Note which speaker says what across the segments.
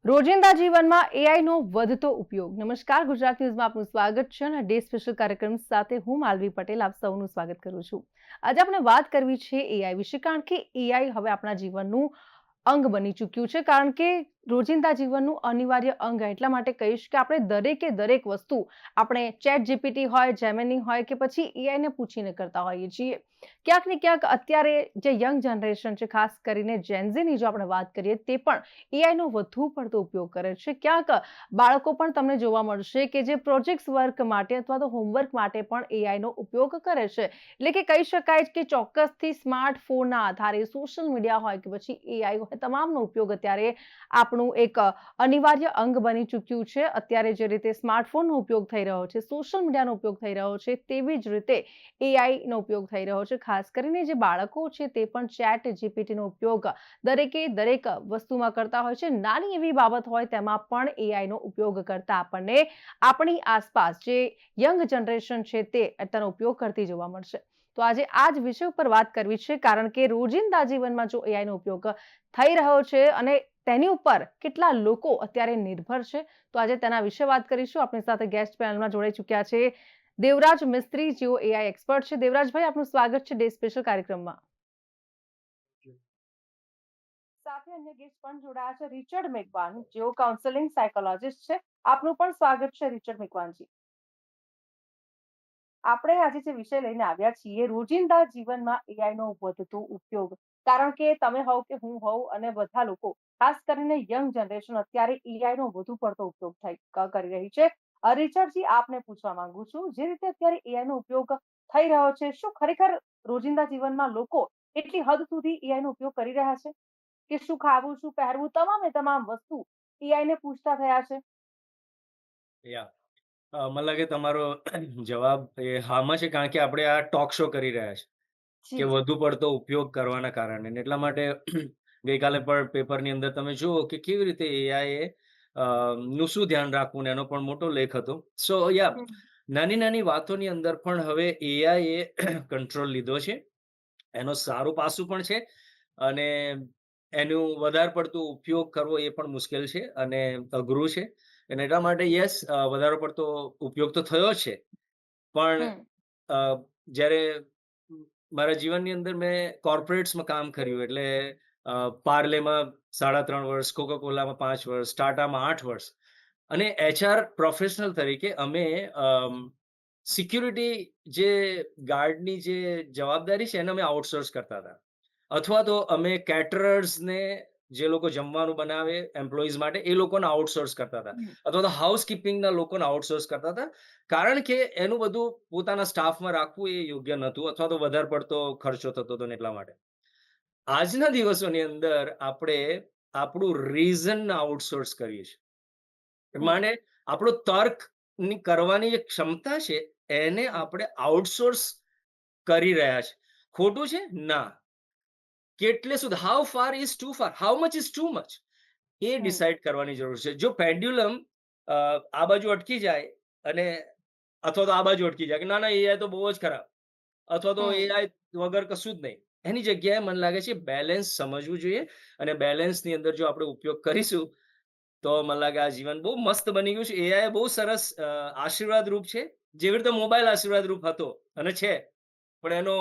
Speaker 1: રોજિંદા જીવનમાં એઆઈનો વધતો ઉપયોગ. નમસ્કાર, ગુજરાત ન્યૂઝમાં આપનું સ્વાગત છે અને ડે સ્પેશિયલ કાર્યક્રમ સાથે હું માલવી પટેલ આપ સૌનું સ્વાગત કરું છું. આજે આપણે વાત કરવી છે એઆઈ વિશે, કારણ કે એઆઈ હવે આપણા જીવનનું અંગ બની ચૂક્યું છે. કારણ કે રોજિંદા જીવનનું અનિવાર્ય અંગ. એટલા માટે કહીશ કે આપણે દરેકે દરેક વસ્તુ આપણે ચેટ જીપીટી હોય, જેમિની હોય કે પછી એઆઈને પૂછીને કરતા હોઈએ છીએ. ક્યાંક ને ક્યાંક અત્યારે જે યંગ જનરેશન છે, ખાસ કરીને જેનઝીની જો આપણે વાત કરીએ, તે પણ એઆઈનો વધુ પડતો ઉપયોગ કરે છે. ક્યાંક બાળકો પણ તમને જોવા મળશે કે જે પ્રોજેક્ટ વર્ક માટે અથવા તો હોમવર્ક માટે પણ એઆઈનો ઉપયોગ કરે છે. એટલે કે કહી શકાય કે ચોક્કસથી સ્માર્ટફોનના આધારે સોશિયલ મીડિયા હોય કે પછી એઆઈ હોય, તમામનો ઉપયોગ અત્યારે આપણું એક અનિવાર્ય અંગ બની ચૂક્યું છે. અત્યારે જે રીતે સ્માર્ટફોનનો ઉપયોગ થઈ રહ્યો છે, સોશિયલ મીડિયાનો ઉપયોગ થઈ રહ્યો છે, તેવી જ રીતે એઆઈનો ઉપયોગ થઈ રહ્યો છે. ખાસ કરીને જે બાળકો છે તે પણ ચેટ જીપીટીનો ઉપયોગ દરેકે દરેક વસ્તુમાં કરતા હોય છે. નાની એવી બાબત હોય તેમાં પણ એઆઈનો ઉપયોગ કરતા આપણને આપણી આસપાસ જે યંગ જનરેશન છે તે તેનો ઉપયોગ કરતી જોવા મળશે. તો આજે આ જ વિષય ઉપર વાત કરવી છે, કારણ કે રોજિંદા જીવનમાં જો એઆઈનો ઉપયોગ થઈ રહ્યો છે અને તેની ઉપર કેટલા લોકો અત્યારે નિર્ભર છે, તો આજે તેના વિશે વાત કરીશું. આપણી સાથે ગેસ્ટ પેનલમાં જોડાઈ ચૂક્યા છે દેવરાજ મિસ્ત્રી, જેઓ એઆઈ એક્સપર્ટ છે. દેવરાજભાઈ, આપનું સ્વાગત છે ડે સ્પેશિયલ કાર્યક્રમમાં. સાથે અન્ય ગેસ્ટ પણ જોડાયા છે રિચર્ડ મેકવાન, જેઓ કાઉન્સેલિંગ સાયકોલોજિસ્ટ છે. આપનું પણ સ્વાગત છે રિચર્ડ મેકવાનજી. આપણે આજે જે વિષય લઈને આવ્યા છીએ, રોજિંદા જીવનમાં એઆઈનો વધતો ઉપયોગ. કારણ કે તમે હોવ કે હું હોઉં અને બધા લોકો, ખાસ કરીને યંગ જનરેશન, અત્યારે એઆઈનો વધુ પડતો ઉપયોગ કરી રહી છે. રિચર્ડજી, આપને પૂછવા માંગુ છું, જે રીતે અત્યારે એઆઈનો ઉપયોગ થઈ રહ્યો છે, શું ખરેખર રોજિંદા જીવનમાં લોકો એટલી હદ સુધી એઆઈનો ઉપયોગ કરી રહ્યા છે કે શું ખાવું, શું પહેરવું, તમામે તમામ વસ્તુ એઆઈને પૂછતા થયા છે?
Speaker 2: યા મને લાગે તમારો જવાબ એ હામાં છે, કારણ કે આપણે આ ટોક શો કરી રહ્યા છે કે
Speaker 1: જી.
Speaker 2: વધુ પડતો ઉપયોગ કરવાના કારણે. ને એટલા માટે ગઈકાલે પણ પેપરની અંદર તમે જુઓ કે કેવી રીતે એઆઈ નું શું ધ્યાન રાખવું ને એનો પણ મોટો લેખ હતો. સો યા
Speaker 1: હમ.
Speaker 2: નાની નાની વાતોની અંદર પણ હવે એઆઈ એ કંટ્રોલ લીધો છે. એનો સારું પાસું પણ છે અને એનું વધારે પડતું ઉપયોગ કરવો એ પણ મુશ્કેલ છે અને અઘરું છે. અને એટલા માટે યસ, વધારે પડતો ઉપયોગ તો થયો છે. પણ
Speaker 1: હમ.
Speaker 2: અ, જ્યારે મારા જીવનની અંદર મેં કોર્પોરેટ્સમાં કામ કર્યું, એટલે પાર્લેમાં 3.5 વર્ષ, કોકા-કોલામાં 5 વર્ષ, ટાટામાં 8 વર્ષ, અને એચઆર પ્રોફેશનલ તરીકે અમે સિક્યુરિટી જે ગાર્ડની જે જવાબદારી છે એને અમે આઉટસોર્સ કરતા હતા. અથવા તો અમે કેટરર્સને, જે લોકો જમવાનું બનાવે એમ્પ્લોઈઝ માટે, એ લોકોને આઉટસોર્સ કરતા હતા.
Speaker 1: હમ.
Speaker 2: અથવા તો હાઉસકીપિંગના લોકોને આઉટસોર્સ કરતા હતા. કારણ કે એનું બધું પોતાના સ્ટાફમાં રાખવું એ યોગ્ય નહોતું, અથવા તો વધારે પડતો ખર્ચો થતો હતો ને એટલા માટે. આજના દિવસોની અંદર આપણે આપણું રીઝન આઉટસોર્સ કરીએ છીએ.
Speaker 1: હમ.
Speaker 2: માને આપણો તર્કની કરવાની જે ક્ષમતા છે, એને
Speaker 1: હમ.
Speaker 2: આપણે આઉટસોર્સ કરી રહ્યા છે. ખોટું છે? ના. કેટલે સુધી, how far is too far, how much is too much, uh
Speaker 1: hmm.
Speaker 2: Decide કરવાની જરૂર છે. જો પેન્ડ્યુલમ આ બાજુ અટકી જાય અને અથવા તો આ બાજુ અટકી જાય કે ના ના એઆઈ તો બહુ જ ખરાબ, અથવા તો
Speaker 1: હમ.
Speaker 2: એઆઈ વગર કશું જ નહીં, એની જગ્યાએ મને લાગે છે બેલેન્સ સમજવું જોઈએ. અને બેલેન્સની અંદર જો આપણે ઉપયોગ કરીશું, તો મને લાગે આ જીવન બહુ મસ્ત બની ગયું છે. એઆઈ બહુ સરસ આશીર્વાદ રૂપ છે. જેવી રીતે મોબાઈલ આશીર્વાદ રૂપ હતો અને છે, પણ એનો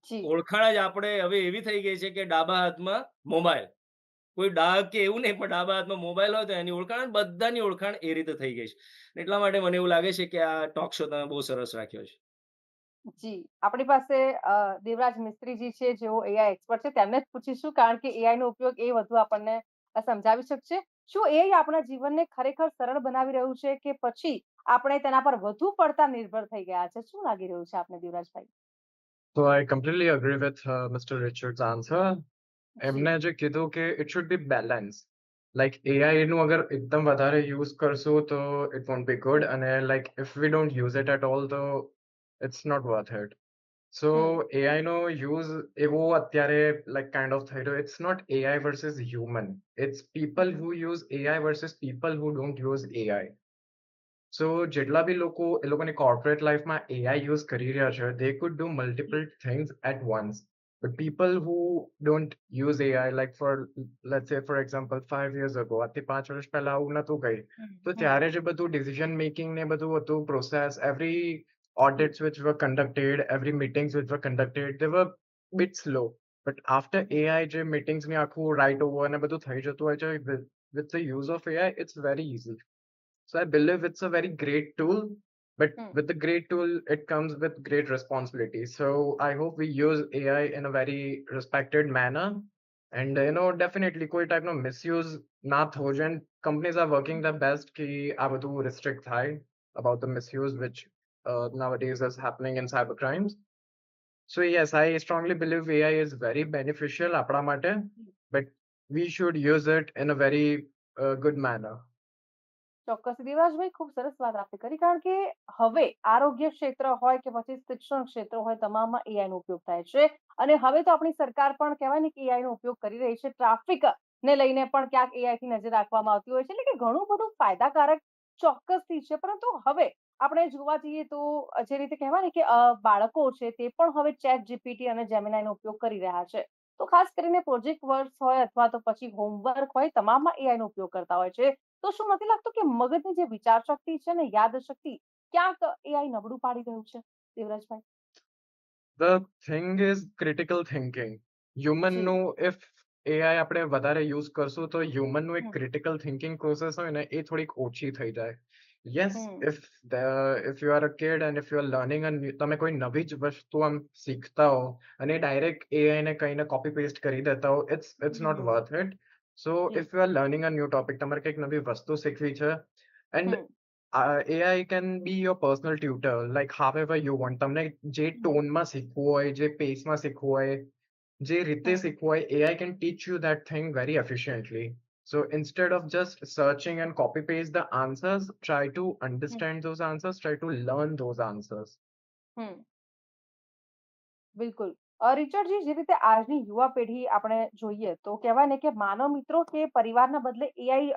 Speaker 1: જી.
Speaker 2: ઓળખાણ જ આપણે હવે એવી થઈ ગઈ છે કે ડાબા હાથમાં મોબાઈલ. કોઈ ડાઘ કે એવું નહીં, પણ ડાબા હાથમાં મોબાઈલ હોય તો એની ઓળખાણ, બધાની ઓળખાણ એ રીતે થઈ ગઈ છે. એટલા માટે મને એવું લાગે છે કે આ ટોક શો તમે બહુ સરસ રાખ્યો છે.
Speaker 1: જી. આપણી પાસે દેવરાજ મિસ્ત્રીજી છે, જેઓ એઆઈ એક્સપર્ટ છે. તેમને જ પૂછીશું, કારણ કે એઆઈનો ઉપયોગ એ વધુ આપણને સમજાવી શકશે. શું એઆઈ આપણા જીવનને ખરેખર સરળ બનાવી રહ્યું છે કે પછી આપણે તેના પર વધુ પડતા નિર્ભર થઈ ગયા છે? શું લાગી રહ્યું છે આપને, Devrajbhai?
Speaker 3: So I completely agree with Mr. Richard's answer.
Speaker 1: જી.
Speaker 3: એમને જે કીધું કે it should be balanced. Like AI નું અગર એકદમ વધારે યુઝ કરશું તો it won't be good, અને like if we don't use it at all તો it's not worth it. So
Speaker 1: hmm.
Speaker 3: AI નો યુઝ એવો અત્યારે like kind of થઈ રહ્યો. It's not AI versus human. It's people
Speaker 1: hmm.
Speaker 3: who use AI versus people who don't use AI. સો જેટલા બી લોકો એ લોકોની corporate લાઈફમાં એઆઈ યુઝ કરી રહ્યા છે, they could do multiple things at once. But people who don't use AI, like for, let's say for example, 5 years ago, આજથી 5 વર્ષ પહેલા આવું નતું કઈ, તો ત્યારે જે બધું decision making ને બધું હતું process, every audits which were conducted, every meetings which were conducted, they were bit slow. But after AI જે meetings ની આખું write over ને બધું થઈ જતું હોય છે, with the use of AI, it's very easy. So I believe it's a very great tool, but with the great tool, it comes with great responsibility. So I hope we use AI in a very respected manner. And definitely કોઈ ટાઈપનો misuse ના થવો જોઈએ. And companies are working their best કે આ બધું restrict થાય about the misuse which nowadays is happening in cyber crimes. So yes, I strongly believe AI is very beneficial આપણા માટે, but we should use it in a very good manner.
Speaker 1: ચોક્કસ દેવરાજભાઈ, ખૂબ સરસ વાત આપે કરી. કારણ કે હવે આરોગ્ય ક્ષેત્ર હોય કે પછી શિક્ષણ ક્ષેત્ર હોય, તમામમાં એઆઈ નો ઉપયોગ થાય છે. અને હવે તો આપણી સરકાર પણ કહેવાય ને કે એઆઈ નો ઉપયોગ કરી રહી છે. ટ્રાફિક ને લઈને પણ ક્યાંક એઆઈ થી નજર રાખવામાં આવતી હોય છે. એટલે કે ઘણું બધું ફાયદાકારક ચોક્કસથી છે. પરંતુ હવે આપણે જોવા જઈએ તો જે રીતે કહેવાય ને કે બાળકો છે તે પણ હવે ચેટ જીપીટી અને જેમિનાઈ નો ઉપયોગ કરી રહ્યા છે. તો ખાસ કરીને પ્રોજેક્ટ વર્ક હોય અથવા તો પછી હોમવર્ક હોય, તમામમાં એઆઈ નો ઉપયોગ કરતા હોય છે. તો શું નથી લાગતું કે મગજની જે વિચાર શક્તિ છે ને, યાદ શક્તિ, ક્યાંક એઆઈ નબળું પાડી રહ્યું છે, Devrajbhai?
Speaker 3: The thing is critical thinking. Human
Speaker 1: જી.
Speaker 3: નું if AI આપણે વધારે યુઝ કરશું તો human નું એક
Speaker 1: હમ,
Speaker 3: critical thinking process હોય ને એ થોડીક ઓછી થઈ જાય. Yes,
Speaker 1: hmm,
Speaker 3: if you are a kid and if you are learning and તમે કોઈ નવી જ વસ્તુ આમ શીખતા હો અને ડાયરેક્ટ AI ને કહીને કોપી પેસ્ટ કરી દેતા હો, it's not
Speaker 1: hmm,
Speaker 3: worth it. So
Speaker 1: G.
Speaker 3: if you are learning a new topic, તમારે કંઈક નવી વસ્તુ શીખવી છે, and
Speaker 1: hmm,
Speaker 3: AI can be your personal tutor, like however you want. તમને જે
Speaker 1: હમ,
Speaker 3: ટોનમાં શીખવું હોય, જે પેસમાં શીખવું હોય, જે રીતે
Speaker 1: હમ,
Speaker 3: શીખવું હોય, AI can teach you that thing very efficiently. So instead of just searching and copy paste the answers, try to
Speaker 1: hmm,
Speaker 3: understand those answers, try to learn those answers.
Speaker 1: હમ. બિલકુલ. રિચર્ડજી, જે રીતે આજની યુવા પેઢી આપણે જોઈએ તો કહેવાય ને કે માનવ મિત્રો કે પરિવારના બદલે એઆઈ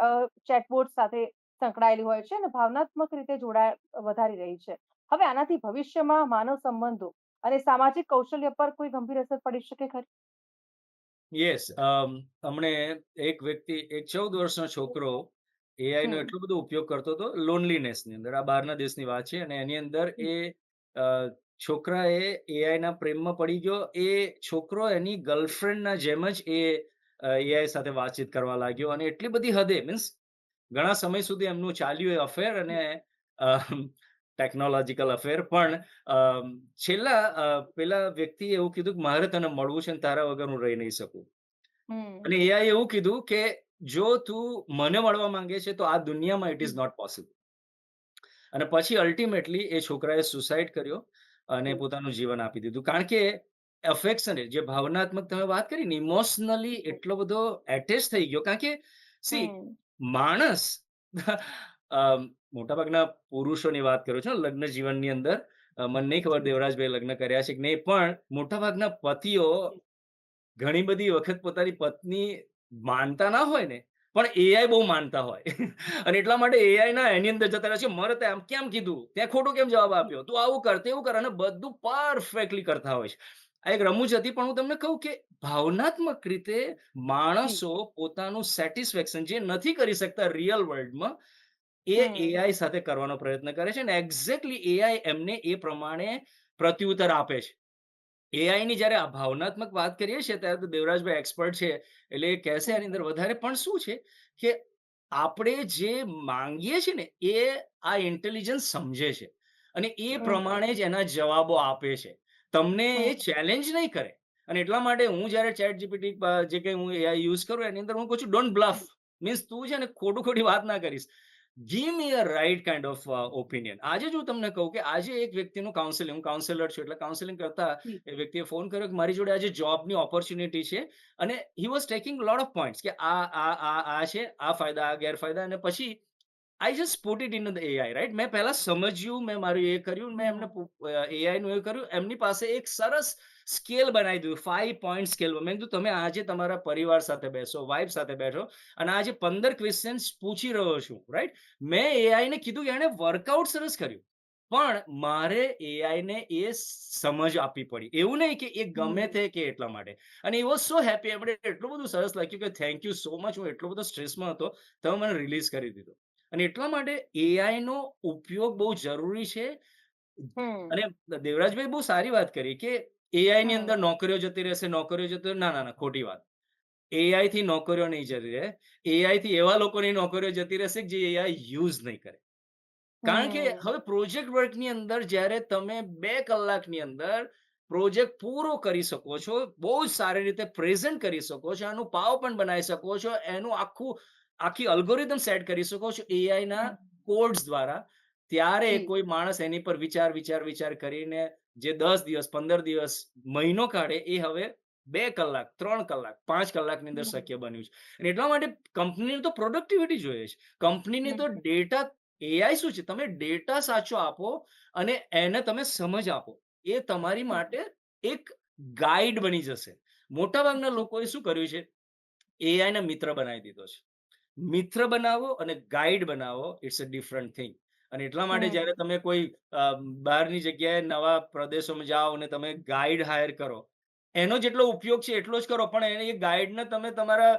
Speaker 1: ચેટબોટ સાથે સંકળાયેલી હોય છે અને ભાવનાત્મક રીતે વધારી રહી છે. હવે આનાથી ભવિષ્યમાં માનવ સંબંધો અને સામાજિક કૌશલ્ય પર કોઈ ગંભીર અસર પડી શકે ખરી?
Speaker 2: યસ. હમણે એક વ્યક્તિ, એક 14 વર્ષનો છોકરો એઆઈ નો
Speaker 1: હમ,
Speaker 2: એટલો બધો ઉપયોગ કરતો હતો લોનલીનેસ ની અંદર. આ બહારના દેશની વાત છે અને એની અંદર
Speaker 1: હમ,
Speaker 2: અ, છોકરાએ એઆઈ ના પ્રેમમાં પડી ગયો. એ છોકરો એની ગર્લફ્રેન્ડના જેમ જ એઆઈ સાથે વાતચીત કરવા લાગ્યો અને એટલી બધી હદે મીન્સ ઘણા સમય સુધી એમનું ચાલ્યું એ અફેર અને ટેકનોલોજીકલ અફેર પણ છેલ્લા પેલા વ્યક્તિએ એવું કીધું કે મારે તને મળવું છે અને તારા વગર હું રહી નહીં શકું.
Speaker 1: હમ,
Speaker 2: અને એઆઈ એવું કીધું કે જો તું મને મળવા માંગે છે તો આ દુનિયામાં it
Speaker 1: hmm,
Speaker 2: is not possible. અને પછી અલ્ટિમેટલી એ છોકરાએ સુસાઈડ કર્યો અને પોતાનું જીવન આપી દીધું. કારણ કે અફેક્શનેટ જે ભાવનાત્મક તમે વાત કરી ને ઇમોશનલી એટલો બધો એટેચ થઈ ગયો. કારણ કે સી
Speaker 1: હમ,
Speaker 2: માણસ અ, મોટાભાગના પુરુષોની વાત કરું છું લગ્ન જીવનની અંદર. મને નહીં ખબર દેવરાજભાઈ લગ્ન કર્યા છે કે નહીં, પણ મોટાભાગના પતિઓ ઘણી બધી વખત પોતાની પત્ની માનતા ના હોય ને, પણ એઆઈ બહુ માનતા હોય. અને એટલા માટે એઆઈ ના એની અંદર જતા રહે છે. "મારે તે આમ કેમ કીધું? તે ખોટો કેમ જવાબ આપ્યો? તું આવું કર, તેવું કર." અને બધું પરફેક્ટલી કરતા હોય છે. આ એક રમૂજ હતી, પણ હું તમને કહું કે ભાવનાત્મક રીતે
Speaker 1: જી.
Speaker 2: માણસો પોતાનું સેટિસ્ફેક્શન જે નથી કરી શકતા રિયલ વર્લ્ડમાં, એ
Speaker 1: હમ,
Speaker 2: એઆઈ સાથે કરવાનો પ્રયત્ન કરે છે અને એક્ઝેક્ટલી એઆઈ એમને એ પ્રમાણે પ્રત્યુત્તર આપે છે. એઆઈ ની જયારે આ ભાવનાત્મક વાત કરીએ છીએ ત્યારે તો દેવરાજભાઈ એક્સપર્ટ છે એટલે એ કહેશે
Speaker 1: હમ,
Speaker 2: આની અંદર વધારે. પણ શું છે કે આપણે જે માંગીએ છીએ ને એ આ ઇન્ટેલિજન્સ સમજે છે અને એ
Speaker 1: હમ,
Speaker 2: પ્રમાણે જ એના જવાબો આપે છે. તમને એ
Speaker 1: હમ,
Speaker 2: ચેલેન્જ નહીં કરે. અને એટલા માટે હું જયારે ચેટ જીપીટી જે કઈ હું એઆઈ યુઝ કરું એની અંદર હું કહું છું ડોન્ટ બ્લફ. મીન્સ તું છે ને ખોટું ખોટી વાત ના કરીશ. Give me a right kind of opinion. આજે જો તમને કહું કે આજે એક વ્યક્તિનું કાઉન્સેલિંગ, હું કાઉન્સેલર છું એટલે કાઉન્સેલિંગ કરતા
Speaker 1: જી.
Speaker 2: એ વ્યક્તિએ ફોન કર્યો કે મારી જોડે આજે જોબની ઓપોર્ચ્યુનિટી છે અને he was taking lot of points કે આ છે, આ ફાયદા, આ ગેરફાયદા. અને પછી I just put it in the AI, right? મેં પહેલા સમજ્યું, મેં મારું એ કર્યું, મેં
Speaker 1: હમ,
Speaker 2: એમને એઆઈ નું એ કર્યું. એમની પાસે એક સરસ સ્કેલ બનાવી દીધું, 5 પોઈન્ટ સ્કેલ. મેં કીધું તમે આજે તમારા પરિવાર સાથે બેસો, વાઈફ સાથે બેઠો અને આજે 15 ક્વેશ્ચન્સ પૂછી રહ્યો છું, રાઈટ? મેં એઆઈ ને કીધું, એણે વર્કઆઉટ સરસ કર્યું. પણ મારે એઆઈ ને એ સમજ આપવી પડી. એવું નહીં કે એ ગમે તે કે એટલા માટે. અને he was so happy. એમણે એટલું બધું સરસ લખ્યું કે થેન્ક યુ સો મચ. હું એટલો બધો સ્ટ્રેસમાં હતો. તમે મને રિલીઝ કરી દીધો. અને એટલા માટે એઆઈ નો ઉપયોગ બહુ જરૂરી છે.
Speaker 1: હમ
Speaker 2: અને દેવરાજભાઈ બહુ સારી વાત કરી કે એઆઈ ની
Speaker 1: હમ
Speaker 2: અંદર નોકરીઓ જતી રહેશે, નોકરીઓ જતી રહેશે. ના, ના, ના, ખોટી વાત. એઆઈ થી નોકરીઓ નહીં જતી રહે. એઆઈ થી એવા લોકોની નોકરીઓ જતી રહેશે કે જે એઆઈ યુઝ નહીં કરે. કારણ કે
Speaker 1: હમ
Speaker 2: હવે પ્રોજેક્ટ વર્કની અંદર જ્યારે તમે 2 કલાકની અંદર પ્રોજેક્ટ પૂરો કરી શકો છો, બહુ જ સારી રીતે પ્રેઝન્ટ કરી શકો છો, આનું પાવર પણ બનાવી શકો છો, એનું આખી અલ્ગોરિધમ સેટ કરી શકો છો એઆઈના
Speaker 1: હમ.
Speaker 2: કોડ્સ દ્વારા. ત્યારે
Speaker 1: જી
Speaker 2: કોઈ માણસ એની પર વિચાર કરીને જે 10 દિવસ, 15 દિવસ, મહિનો કાઢે એ હવે 2 કલાક, 3 કલાક, 5 કલાકની અંદર
Speaker 1: હમ
Speaker 2: શક્ય બન્યું છે. અને એટલા માટે કંપનીને તો પ્રોડક્ટિવિટી જોઈએ છે. કંપનીને તો
Speaker 1: હમ
Speaker 2: ડેટા એઆઈ શું છે? તમે ડેટા સાચો આપો અને એને તમે સમજ આપો. એ તમારી માટે એક ગાઈડ બની જશે. મોટાભાગના લોકોએ શું કર્યું છે? એઆઈને મિત્ર બનાવી દીધો છે. મિત્ર બનાવો અને ગાઈડ બનાવો, ઇટ્સ અ ડિફરન્ટ થિંગ. અને એટલા માટે
Speaker 1: હમ
Speaker 2: જ્યારે તમે કોઈ બહારની જગ્યાએ નવા પ્રદેશોમાં જાઓ અને તમે ગાઈડ હાયર કરો, એનો જેટલો ઉપયોગ છે એટલો જ કરો. પણ એ ગાઈડને તમે તમારા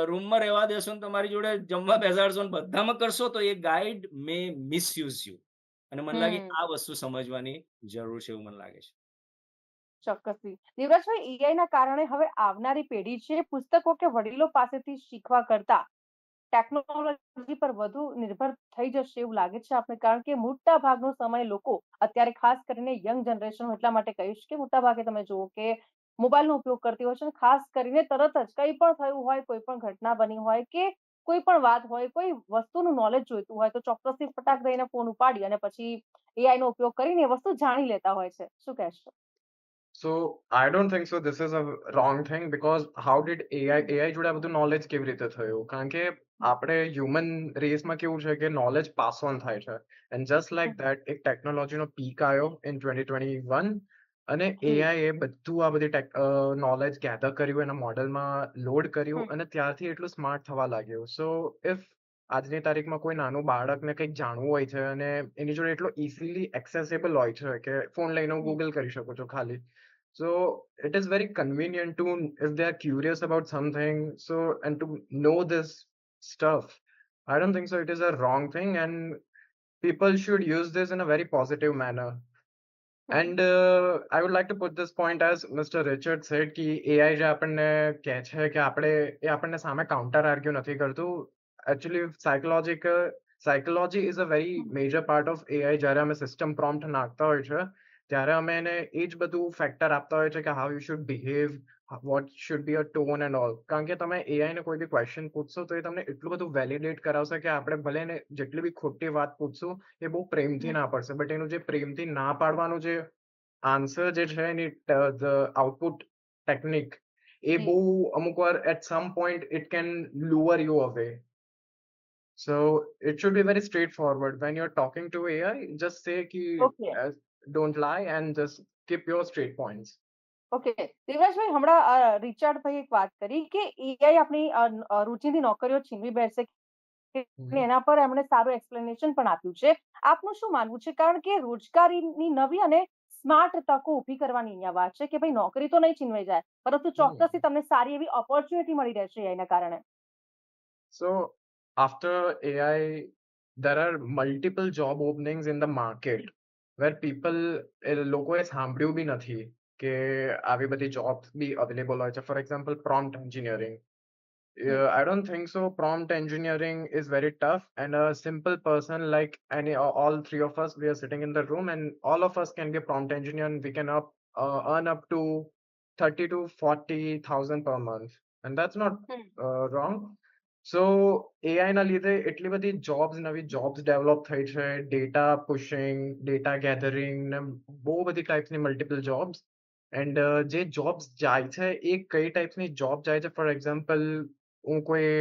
Speaker 2: રૂમમાં રહેવા દેશો ને તમારી જોડે જમવા બેસાડશો ને બધામાં કરશો તો એ ગાઈડ મે મિસયુઝ યુ. અને મને લાગે
Speaker 1: હમ
Speaker 2: આ વસ્તુ સમજવાની જરૂર છે એવું મને લાગે છે.
Speaker 1: ચોક્કસથી. દેવરાજભાઈ, એઆઈ ના કારણે હવે આવનારી પેઢી છે પુસ્તકો કે વડીલો પાસેથી શીખવા કરતા ટેકનોલોજી પર વધુ નિર્ભર થઈ જશે એવું લાગે છે આપણે? કારણ કે મોટા ભાગનો સમય લોકો અત્યારે ખાસ કરીને યંગ જનરેશન, હું એટલા માટે કહીશ કે મોટા ભાગે તમે જુઓ કે મોબાઈલનો ઉપયોગ કરતી હોય છે અને ખાસ કરીને તરત જ કંઈ પણ થયું હોય, કોઈ પણ ઘટના બની હોય કે કોઈ પણ વાત હોય, કોઈ વસ્તુનું નોલેજ જોઈતું હોય તો ચોક્કસથી ફટાક દઈને ફોન ઉપાડી અને પછી એઆઈ નો ઉપયોગ કરીને એ વસ્તુ જાણી લેતા હોય છે. શું કહેશો?
Speaker 3: So I don't think so this is a wrong thing because how did AI જોડે આ બધું knowledge કેવી રીતે થયું? કારણ કે આપણે હ્યુમન રેસમાં કેવું છે કે knowledge pass on થાય છે. And just like that એક ટેકનોલોજીનો પીક આવ્યો in 2021 અને
Speaker 1: જી.
Speaker 3: AI એ બધું આ બધી knowledge gather કર્યું એના મોડેલમાં લોડ કર્યું અને ત્યારથી એટલું સ્માર્ટ થવા લાગ્યું. So if આજની તારીખમાં કોઈ નાનું બાળકને કંઈક જાણવું હોય છે અને એની જોડે એટલો ઇઝીલી એક્સેસિબલ હોય છે કે ફોન લઈને હું ગૂગલ કરી શકું છું ખાલી. So it is very convenient to, if they are curious about something, so and to know this stuff. I don't think so. It is a wrong thing, and people should use this in a very positive manner. And I would like to put this point as Mr. Richard said कि AI જે આપણને કહે છે કે એ આપણને સામે counter argue નથી કરતું. Actually, psychology is a very major part of AI. જ્યારે અમે system prompt નાખતા હોય છે ત્યારે અમે એને એ જ બધું ફેક્ટર આપતા હોય છે કે how you should behave, what should be a tone and all. કારણ કે તમે AI ને કોઈ બી ક્વેશ્ચન પૂછશો તો એ તમને એટલું બધું વેલિડેટ કરાવશે કે આપણે ભલે એને જેટલી બી ખોટી વાત પૂછશું એ બહુ પ્રેમથી ના પડશે, બટ એનું જે પ્રેમથી ના પાડવાનું જે આન્સર જે છે એની ધ આઉટપુટ ટેકનિક એ બહુ
Speaker 1: જી.
Speaker 3: અમુક વાર at some point it can lure you away. So it should be very straightforward. When you're talking to AI, just say ki,
Speaker 1: okay.
Speaker 3: don't lie and just keep your straight points.
Speaker 1: Okay. દેવરાજભાઈ, હમણાં રિચાર્ડભાઈ એક વાત કરી કે AI આપણી રોજિંદી નોકરીઓ છીનવી બેસે કે
Speaker 3: Mhm.
Speaker 1: એના પર એમણે સારું એક્સપ્લેનેશન પણ આપ્યું છે. આપનું શું માનવું છે? કારણ કે રોજગારીની નવી અને સ્માર્ટ તકો ઊભી કરવાની અહીંયા વાત છે કે ભાઈ નોકરી તો નહીં છીનવાઈ જાય, પરંતુ
Speaker 3: Mhm.
Speaker 1: ચોક્કસથી તમને સારી એવી ઓપોર્ચ્યુનિટી મળી રહેશે એના કારણે.
Speaker 3: So after AI, there are multiple job openings in the market where people લોકોએ સાંભળ્યું બી નથી કે આવી બધી jobs બી available હોય છે. For example, prompt engineering.
Speaker 1: G.
Speaker 3: I don't think so. Prompt engineering is very tough, and a simple person like all three of us, we are sitting in the room, and all of us can be a prompt engineer, and we can earn up to 30 to 40,000 per month, and that's not
Speaker 1: hmm.
Speaker 3: wrong. So AI ના લીધે એટલી બધી jobs, નવી jobs develop થઈ છે, data pushing, data gathering ને બહુ બધી types ની multiple jobs. And જે jobs જાય છે એ કઈ types ની job જાય છે, for example હું કોઈ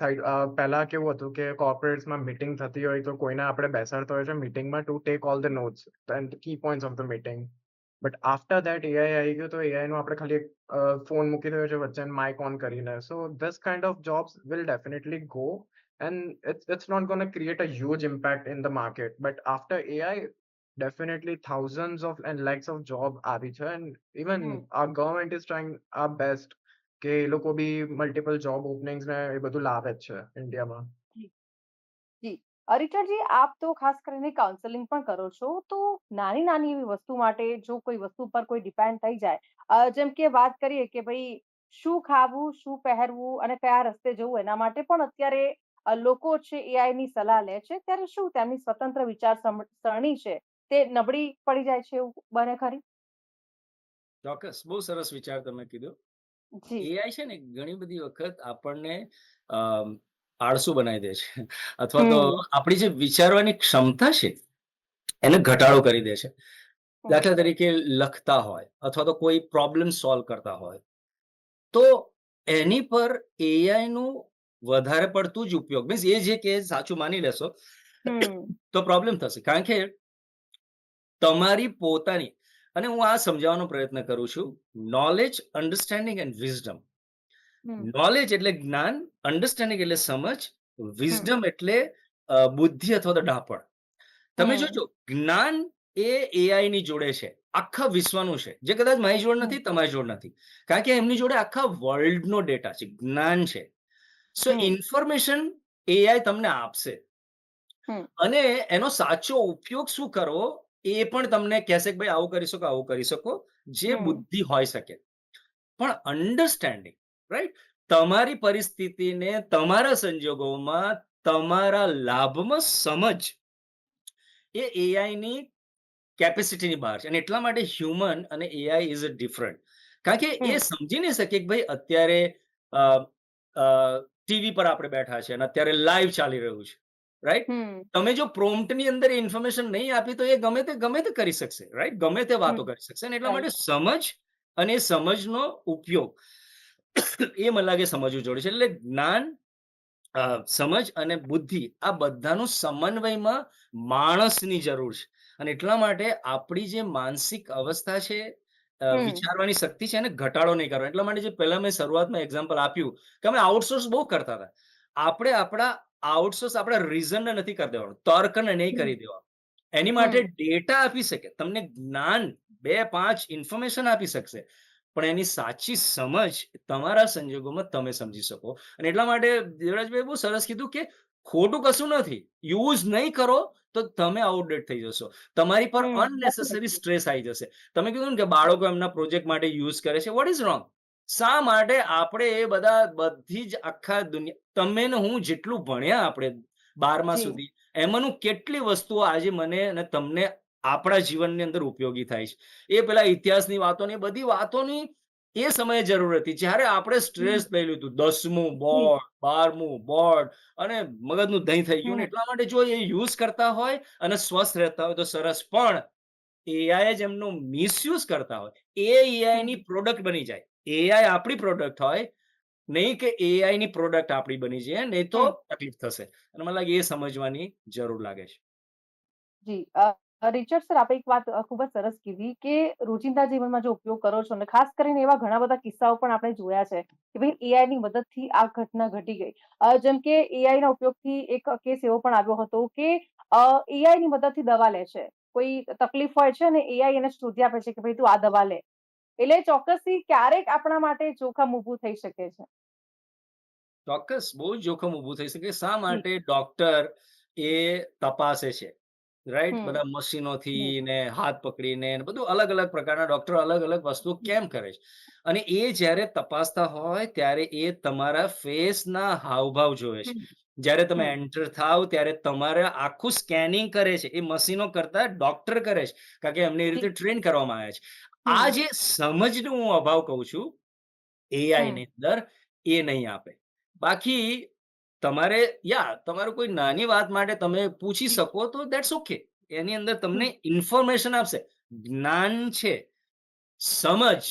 Speaker 3: સાઈડ પહેલા કેવું હતું કે કોર્પોરેટ્સમાં મીટિંગ થતી હોય તો કોઈને આપણે બેસાડતા હોય છે મીટિંગમાં to take all the notes and key points of the meeting. But after that AI આવી ગયું તો એઆઈ નું આપણે ખાલી એક ફોન મૂકી દઈએ છે વચ્ચે માઇક ઓન કરીને. So this kind of jobs will definitely go and it's not going to create a huge impact in the market. But after AI, definitely thousands of and lakhs of job આવી છે, and even
Speaker 1: hmm
Speaker 3: our government is trying our best કે એ લોકો બી multiple job openings ને એ બધું લાવે જ છે ઇન્ડિયામાં.
Speaker 1: જી જી રિચર્ડજી, આપ તો ખાસ કરીને કાઉન્સેલિંગ પણ કરો છો, તો નાની નાની એવી વસ્તુ માટે જો કોઈ વસ્તુ પર કોઈ ડિપેન્ડ થઈ જાય, જેમ કે વાત કરીએ કે ભાઈ શું ખાવું, શું પહેરવું અને કયા રસ્તે જવું, એના માટે પણ અત્યારે લોકો છે એઆઈ ની સલાહ લે છે, ત્યારે શું તેમની સ્વતંત્ર વિચાર સરણી છે તે નબળી પડી જાય છે, એવું બને ખરી?
Speaker 2: ચોક્કસ, બહુ સરસ વિચાર તમે કીધો.
Speaker 1: જી.
Speaker 2: એઆઈ છે ને ઘણી બધી વખત આપણને અમ, આળસુ બનાવી દે છે અથવા તો
Speaker 1: હમ
Speaker 2: આપણી જે વિચારવાની ક્ષમતા છે એને ઘટાડો કરી દે છે.
Speaker 1: હમ
Speaker 2: દાખલા તરીકે લખતા હોય અથવા તો કોઈ પ્રોબ્લેમ સોલ્વ કરતા હોય, તો એની પર એઆઈ નું વધારે પડતું જ ઉપયોગ, મીન્સ એ જે કે સાચું માની લેશો
Speaker 1: હમ
Speaker 2: તો પ્રોબ્લેમ થશે. કારણ કે તમારી પોતાની, અને હું આ સમજાવવાનો પ્રયત્ન કરું છું, knowledge, understanding and wisdom.
Speaker 1: Hmm
Speaker 2: knowledge એટલે જ્ઞાન, અન્ડરસ્ટેન્ડિંગ એટલે સમજ,
Speaker 1: હમ
Speaker 2: વિઝડમ એટલે બુદ્ધિ અથવા તો ડાપણ. તમે
Speaker 1: હમ
Speaker 2: જોજો, જ્ઞાન એ એઆઈ ની જોડે છે, આખા વિશ્વનું છે, જે કદાચ મારી જોડ
Speaker 1: હમ
Speaker 2: નથી, તમારી જોડ નથી. કારણ કે એમની જોડે આખા વર્લ્ડ નો ડેટા છે, જ્ઞાન છે. સો
Speaker 1: હમ
Speaker 2: ઇન્ફોર્મેશન એઆઈ તમને આપશે,
Speaker 1: હમ
Speaker 2: અને એનો સાચો ઉપયોગ શું કરવો એ પણ તમને કહેશે કે ભાઈ આવું કરી શકો, આવું કરી શકો, જે
Speaker 1: હમ
Speaker 2: બુદ્ધિ હોઈ શકે. પણ અન્ડરસ્ટેન્ડિંગ, રાઈટ, તમારી પરિસ્થિતિને તમારા સંજોગોમાં તમારા લાભમાં સમજ, એ એઆઈ ની કેપેસિટીની બહાર છે. અને એટલા માટે હ્યુમન અને એઆઈ ઇઝ અ ડિફરન્ટ. કારણ કે એ
Speaker 1: હમ
Speaker 2: સમજી નહીં શકે કે ભાઈ અત્યારે ટીવી પર આપણે બેઠા છે અને અત્યારે લાઈવ ચાલી રહ્યું છે, રાઈટ.
Speaker 1: હમ
Speaker 2: તમે જો પ્રોમ્પ્ટની અંદર ઇન્ફોર્મેશન નહીં આપી તો એ ગમે તે કરી શકશે, રાઈટ, ગમે તે વાતો
Speaker 1: હમ
Speaker 2: કરી શકશે. અને એટલા માટે
Speaker 1: રાઈટ.
Speaker 2: સમજ અને એ સમજનો ઉપયોગ એ મને લાગે સમજવું જોડે છે. એટલે જ્ઞાન, સમજ અને બુદ્ધિ, આ બધાનું સમન્વયમાં માણસની જરૂર છે. અને એટલા માટે આપણી જે માનસિક અવસ્થા છે,
Speaker 1: હમ
Speaker 2: વિચારવાની શક્તિ છે, એને ઘટાડો નહીં કરવાનો. એટલા માટે જે પહેલા મેં શરૂઆતમાં એક્ઝામ્પલ આપ્યું કે અમે આઉટસોર્સ બહુ કરતા હતા, આપણે આપણા આઉટસોર્સ આપણા રીઝનને નથી કરી દેવાનું, તર્કને નહીં
Speaker 1: હમ
Speaker 2: કરી દેવાનું. એની માટે
Speaker 1: હમ
Speaker 2: ડેટા આપી શકે, તમને જ્ઞાન, 2-5 ઇન્ફોર્મેશન આપી શકશે, પણ એની સાચી સમજ તમારા સંજોગોમાં તમે સમજી શકો. અને એટલા માટે દેવરાજભાઈ બહુ સરસ કીધું કે ખોટું કશું નથી, યુઝ નહીં કરો તો તમે આઉટડેટ થઈ જશો, તમારી પર અનનેસેસરી
Speaker 1: ડેફિનેટલી.
Speaker 2: સ્ટ્રેસ આવી જશે. તમે કીધું ને કે બાળકો એમના પ્રોજેક્ટ માટે યુઝ કરે છે, વોટ ઇઝ રોંગ? શા માટે આપણે એ બધી જ આખા દુનિયા, તમે ને હું જેટલું ભણ્યા આપણે 12મા
Speaker 1: જી.
Speaker 2: સુધી, એમાંનું કેટલી વસ્તુઓ આજે મને અને તમને આપણા જીવનની અંદર ઉપયોગી થાય છે. એ પેલા ઇતિહાસની વાતોની, બધી વાતોની એ સમયે જરૂર હતી જ્યારે આપણે
Speaker 1: હમ
Speaker 2: સ્ટ્રેસ લઈ લીધું, 10મું
Speaker 1: જી.
Speaker 2: બોર્ડ, 12મું બોર્ડ, અને મગજનું દહીં થઈ ગયું. ને
Speaker 1: હમ
Speaker 2: એટલા માટે જો એ યુઝ કરતા હોય અને સ્વસ્થ રહેતા હોય તો સરસ. પણ એઆઈ જ એમનો મિસયુઝ કરતા હોય, એ એઆઈ
Speaker 1: હમ
Speaker 2: ની પ્રોડક્ટ બની જાય. એઆઈ આપણી પ્રોડક્ટ હોય, નહીં કે એઆઈ ની પ્રોડક્ટ આપણી બની જાય, નહીં તો
Speaker 1: હમ
Speaker 2: તકલીફ થશે. અને મને લાગે એ સમજવાની જરૂર લાગે છે.
Speaker 1: જી. રિચર્ડ સર, આપે એક વાત ખૂબ જ સરસ કીધી કે રોજિંદા જીવનમાં જો ઉપયોગ કરો છો, અને ખાસ કરીને એવા ઘણા બધા કિસ્સાઓ પણ આપણે જોયા છે કે ભાઈ એઆઈ ની મદદથી આ ઘટના ઘટી ગઈ. જેમ કે એઆઈ ના ઉપયોગથી એક કેસ એવો પણ આવ્યો હતો કે એઆઈ ની મદદથી દવા લે છે, કોઈ તકલીફ હોય છે ને એઆઈ એને શોધી આપે છે કે ભાઈ તું આ દવા લે. એટલે ચોક્કસથી ક્યારેક આપણા માટે જોખમ ઊભું થઈ શકે છે.
Speaker 2: ચોક્કસ, બહુ જ જોખમ ઊભું થઈ શકે. શા
Speaker 1: જી.
Speaker 2: માટે ડોક્ટર એ તપાસે છે, રાઈટ?
Speaker 1: હમ
Speaker 2: બધા
Speaker 1: જી.
Speaker 2: મશીનોથી ને હાથ પકડીને ને બધું અલગ અલગ પ્રકારના ડોક્ટરો અલગ અલગ વસ્તુ કેમ કરે છે? અને એ જ્યારે તપાસતા હોય ત્યારે એ તમારા ફેસના હાવભાવ જોવે છે.
Speaker 1: હમ
Speaker 2: જ્યારે તમે
Speaker 1: હમ
Speaker 2: એન્ટર થાવ ત્યારે તમારે આખું સ્કેનિંગ કરે છે. એ મશીનો કરતા ડોક્ટર કરે છે, કારણ કે એમને એ રીતે
Speaker 1: જી.
Speaker 2: ટ્રેન કરવામાં આવ્યા છે. આ
Speaker 1: હમ
Speaker 2: જે સમજનો હું અભાવ કહું છું, એઆઈ
Speaker 1: હમ
Speaker 2: ની અંદર એ નહીં આપે. બાકી તમારે, તમારું કોઈ નાની વાત માટે તમે પૂછી
Speaker 1: જી.
Speaker 2: શકો તો ધેટ્સ ઓકે. એની અંદર તમને
Speaker 1: હમ
Speaker 2: ઇન્ફોર્મેશન આપશે. જ્ઞાન છે, સમજ,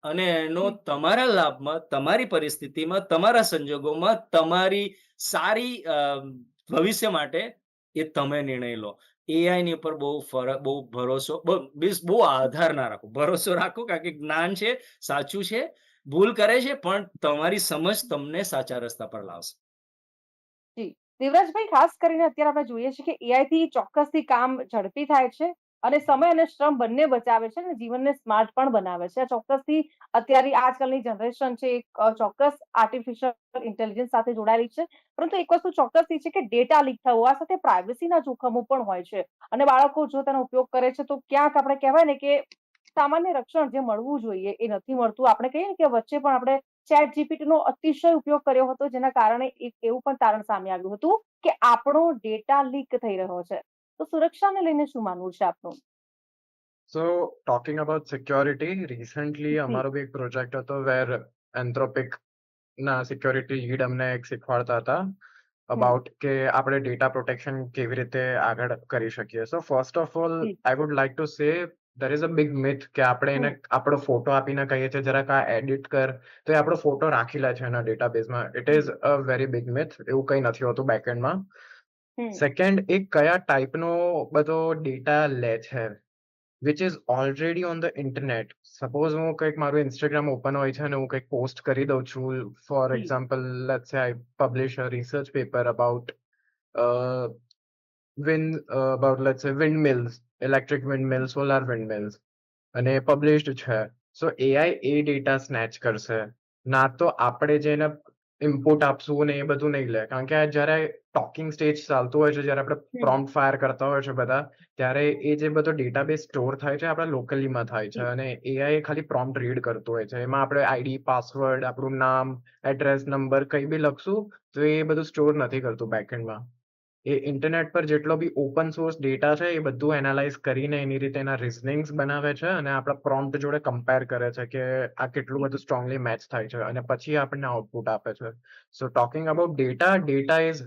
Speaker 2: અને એનો
Speaker 1: જી.
Speaker 2: તમારા લાભમાં, તમારી પરિસ્થિતિમાં, તમારા સંજોગોમાં, તમારી સારી ભવિષ્ય માટે એ તમે નિર્ણય લો. એઆઈ ની ઉપર બહુ ભરોસો, બહુ આધાર ના રાખો. ભરોસો રાખો, કારણ કે જ્ઞાન છે, સાચું છે, ભૂલ કરે છે, પણ તમારી સમજ તમને સાચા રસ્તા પર લાવશે.
Speaker 1: જી. દેવરાજભાઈ, ખાસ કરીને અત્યારે આપણે જોઈએ છીએ કે એઆઈ થી ચોક્કસથી કામ ઝડપી થાય છે, અને સમય અને શ્રમ બંને બચાવે છે અને જીવનને સ્માર્ટ પણ બનાવે છે. આ ચોક્કસથી અત્યારે આજકાલની જનરેશન છે એક ચોક્કસ આર્ટિફિશિયલ ઇન્ટેલિજન્સ સાથે જોડાયેલી છે. પરંતુ એક વસ્તુ ચોક્કસથી છે કે ડેટા લીક થવો, આ સાથે પ્રાઇવસીના જોખમો પણ હોય છે. અને બાળકો જો તેનો ઉપયોગ કરે છે તો ક્યાંક આપણે કહેવાય ને કે સામાન્ય રક્ષણ જે મળવું જોઈએ એ નથી મળતું. આપણે કહીએ ને કે વચ્ચે પણ આપણે ચેટ જીપીટીનો અતિશય ઉપયોગ કર્યો હતો, જેના કારણે એક એવું પણ તારણ સામે આવ્યું હતું કે આપણો ડેટા લીક થઈ રહ્યો છે. તો સુરક્ષાને લઈને શું માનવું છે આપનું?
Speaker 3: સો ટોકિંગ અબાઉટ સિક્યોરિટી, રિસેન્ટલી
Speaker 1: જી.
Speaker 3: અમારો બી એક પ્રોજેક્ટ હતો વેર એન્થ્રોપિક ના સિક્યોરિટી લીડ અમને એક શીખવાડતા હતા અબાઉટ કે આપણે ડેટા પ્રોટેક્શન કેવી રીતે આગળ કરી શકીએ. સો ફર્સ્ટ ઓફ ઓલ
Speaker 1: જી.
Speaker 3: I would like to say there is a big myth કે આપણે એને આપણો ફોટો આપીને કહીએ છીએ જરાક આ એડિટ કર, તો એ આપણો ફોટો રાખી લે છે એના ડેટાબેઝમાં. It is a very big myth. એવું કંઈ નથી હોતું બેકએન્ડમાં. સેકન્ડ, એ કયા ટાઈપનો બધો ડેટા લે છે which is already on the internet. Suppose હું કંઈક મારું ઇન્સ્ટાગ્રામ ઓપન હોય છે અને હું કંઈક પોસ્ટ કરી દઉં છું. ફોર
Speaker 1: જી.
Speaker 3: Example, let's say I publish a research paper about about let's say windmills, electric windmills, solar windmills, અને પબ્લિશ્ડ છે. સો એઆઈ એ ડેટા સ્નેચ કરશે, ના તો આપણે જેને ઇનપુટ આપશું ને એ બધું નહીં લે. કારણ કે આ જ્યારે ટોકિંગ સ્ટેજ ચાલતું હોય છે, જ્યારે આપણે પ્રોમ્પ્ટ ફાયર કરતા હોય છે બધા, ત્યારે એ જે બધો ડેટાબેઝ સ્ટોર થાય છે આપણા લોકલીમાં થાય છે અને એઆઈ ખાલી પ્રોમ્પ્ટ રીડ કરતું હોય છે. એમાં આપણે આઈડી, પાસવર્ડ, આપણું નામ, એડ્રેસ, નંબર કંઈ બી લખશું તો એ બધું સ્ટોર નથી કરતું બેકએન્ડમાં. એ ઇન્ટરનેટ પર જેટલો બી ઓપન સોર્સ ડેટા છે એ બધું એનાલાઇઝ કરીને એની રીતે એના રિઝનિંગ્સ બનાવે છે અને આપણા પ્રોમ્પ્ટ જોડે કમ્પેર કરે છે કે આ કેટલું બધું સ્ટ્રોંગલી મેચ થાય છે અને પછી આપણને આઉટપુટ આપે છે. So talking about data, data is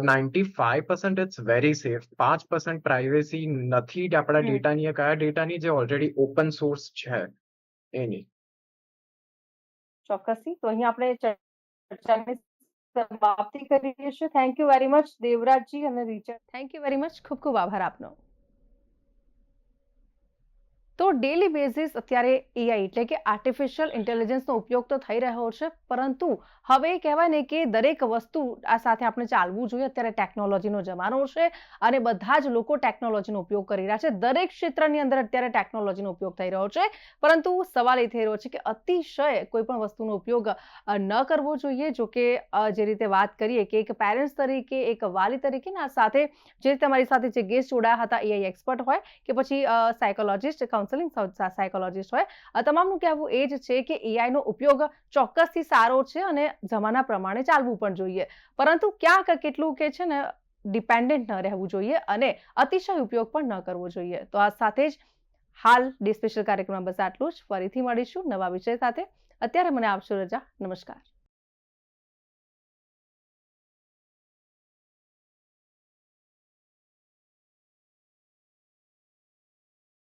Speaker 3: 95% it's very safe. 5% privacy નથી આપણા ડેટાની, કયા ડેટાની, જે ઓલરેડી ઓપન સોર્સ છે એની.
Speaker 1: ચોક્કસથી. તો અહીં આપણે ચર્ચાની સમાપ્તિ કરીએ છીએ. થેન્ક યુ વેરી મચ દેવરાજજી અને Richard. Thank you very much. ખૂબ ખૂબ આભાર આપનો. તો ડેલી બેઝિસ અત્યારે એઆઈ એટલે કે આર્ટિફિશિયલ ઇન્ટેલિજન્સનો ઉપયોગ તો થઈ રહ્યો છે, પરંતુ હવે કહેવાય ને કે દરેક વસ્તુ આ સાથે આપણે ચાલવું જોઈએ. અત્યારે ટેકનોલોજીનો જમાનો છે અને બધા જ લોકો ટેકનોલોજીનો ઉપયોગ કરી રહ્યા છે. દરેક ક્ષેત્રની અંદર અત્યારે ટેકનોલોજીનો ઉપયોગ થઈ રહ્યો છે, પરંતુ સવાલ એ થઈ રહ્યો છે કે અતિશય કોઈ પણ વસ્તુનો ઉપયોગ ન કરવો જોઈએ. જો કે જે રીતે વાત કરીએ કે એક પેરેન્ટ્સ તરીકે, એક વાલી તરીકે, આ સાથે જે રીતે તમારી સાથે જે ગેસ્ટ જોડાયા હતા, એઆઈ એક્સપર્ટ હોય કે પછી સાયકોલોજીસ્ટ, કાઉન્સેલિંગ સાયકોલોજીસ્ટ હોય, તમામનું કહેવું એ જ છે કે એઆઈનો ઉપયોગ ચોક્કસથી સારો છે અને જમાના પ્રમાણે ચાલવું પણ જોઈએ, પરંતુ ક્યાંક કેટલું કે છે ને ડિપેન્ડન્ટ ન રહેવું જોઈએ અને અતિશય ઉપયોગ પણ ન કરવો જોઈએ. તો આ સાથે જ હાલ ડે સ્પેશિયલ કાર્યક્રમમાં બસ આટલું જ. ફરીથી મળીશું નવા વિષય સાથે. અત્યારે મને આપશો રજા. નમસ્કાર.